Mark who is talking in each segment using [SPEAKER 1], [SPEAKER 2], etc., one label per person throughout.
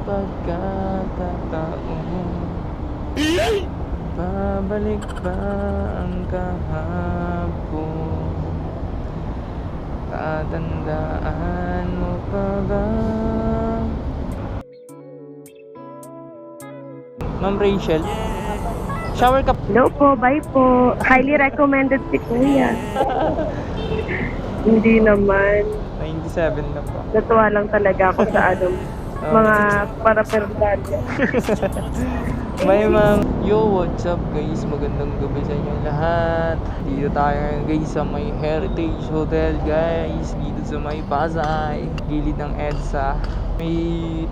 [SPEAKER 1] pagkakataon. Babalik ba ang kahapon? Tatandaan mo pa ba? Ma'am Rachel, shower ka.
[SPEAKER 2] Hello po, bye po. Highly recommended si Kuya. Hindi naman.
[SPEAKER 1] 97 na po.
[SPEAKER 2] Natuwa lang talaga ako sa mga para-perbalya.
[SPEAKER 1] Bye ma'am. Yo, what's up guys? Magandang gabi sa inyo lahat. Dito tayo ngayon guys sa may Heritage Hotel guys. Dito sa may Pasay, gilid ng EDSA. May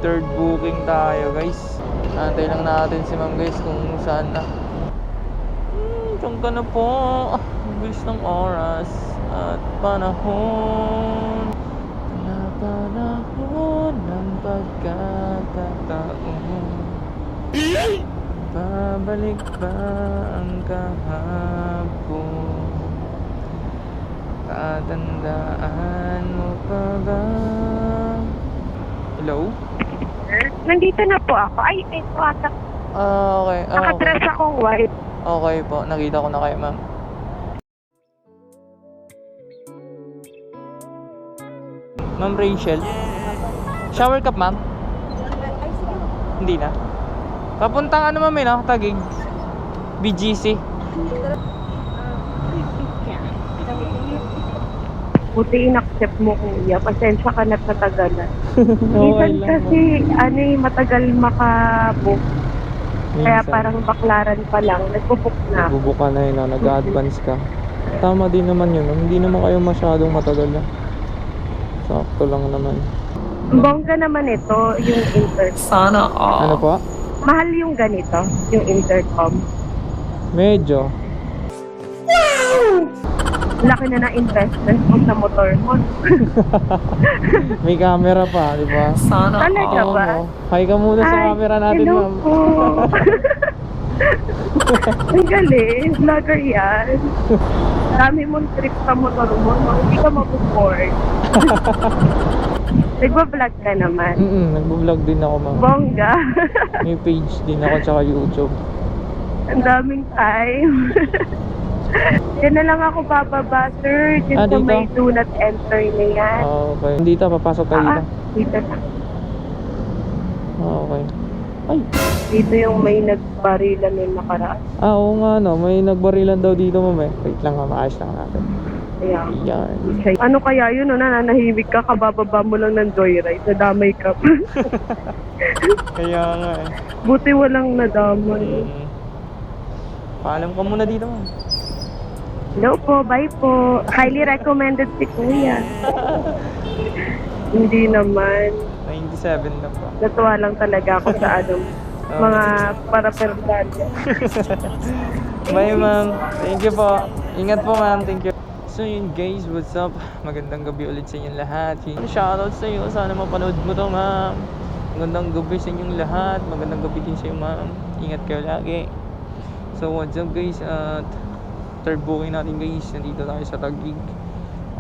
[SPEAKER 1] third booking tayo guys. Antay lang natin si ma'am guys kung saan na. Diyan ka na po. Ang bilis ng oras at panahon. Na panahon ng pagkakataon. Babalik ba ang kahapon? Tatandaan mo pa ba? Hello?
[SPEAKER 2] Nandito na po ako. Ay, ito ata.
[SPEAKER 1] Okay.
[SPEAKER 2] Nakadress akong white.
[SPEAKER 1] Okay po, nakita ko na kayo ma'am. Ma'am Rachel, shower cup ma'am? Hindi na. Papuntang ano ma'am no? Taguig BGC.
[SPEAKER 2] Buti in-accept mo, Kuya. Pasensya ka na't natagalan.
[SPEAKER 1] Okay
[SPEAKER 2] Minsan
[SPEAKER 1] lang,
[SPEAKER 2] kasi, matagal makabook. Kaya
[SPEAKER 1] Minsan.
[SPEAKER 2] parang baklaran pa lang. Nagpo-book na ako.
[SPEAKER 1] Bubuka na yun, nag-advance ka. Tama din naman yun, hindi naman kayo masyadong matagal na. Sakto lang naman.
[SPEAKER 2] Bongga naman ito, yung intercom.
[SPEAKER 3] Sana all.
[SPEAKER 1] Ano po?
[SPEAKER 2] Mahal yung ganito, yung intercom.
[SPEAKER 1] Medyo.
[SPEAKER 2] Laki na ng investment mo sa motor mo.
[SPEAKER 1] May camera pa, di ba?
[SPEAKER 3] Sana
[SPEAKER 2] Talaga
[SPEAKER 3] all.
[SPEAKER 2] ba?
[SPEAKER 1] Hi ka muna sa camera natin,
[SPEAKER 2] hello
[SPEAKER 1] ma'am.
[SPEAKER 2] po. Ang galing, vlogger yan. Dami mong trip sa motor mo, no? Hindi ka mabuboard. Nagpa-vlog ka naman.
[SPEAKER 1] Nagbo-vlog din ako, ma'am.
[SPEAKER 2] Bongga.
[SPEAKER 1] May page din ako tsaka YouTube.
[SPEAKER 2] Ang daming time. Diyan na lang ako bababa, sir. Diyan sa
[SPEAKER 1] dito?
[SPEAKER 2] may do not enter na yan.
[SPEAKER 1] Okay. Dito, papasok tayo dito.
[SPEAKER 2] Dito na.
[SPEAKER 1] Okay. Ay.
[SPEAKER 2] Dito yung may nagbarilan yung nakaraan.
[SPEAKER 1] Oo nga, no. May nagbarilan daw dito, ma'am eh. Wait lang, maayos lang natin.
[SPEAKER 2] Kaya,
[SPEAKER 1] Yan.
[SPEAKER 2] ano kaya yun, no? Nananahimik ka, kabababa mo lang ng joyride. Nadamay ka pa.
[SPEAKER 1] Kaya nga eh.
[SPEAKER 2] Buti walang nadamay.
[SPEAKER 1] Paalam ka muna dito, ma'am.
[SPEAKER 2] Hello po, bye po. Highly recommended si Kuya. Hindi naman.
[SPEAKER 1] 97 na po.
[SPEAKER 2] Natuwa lang talaga ako sa mga para-perbalya.
[SPEAKER 1] Bye, ma'am. Thank you po. Ingat po, ma'am. Thank you. So yun guys, what's up? Magandang gabi ulit sa inyong lahat. Shoutout sa iyo. Sana mapanood mo to, ma'am. Magandang gabi sa inyong lahat. Magandang gabi din sa iyo, ma'am. Ingat kayo lagi. So what's up guys? At third booking natin guys. Nandito tayo sa Taguig.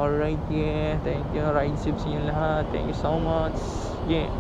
[SPEAKER 1] Alright, yeah. Thank you. Ride safe sa inyong lahat. Thank you so much. Yeah.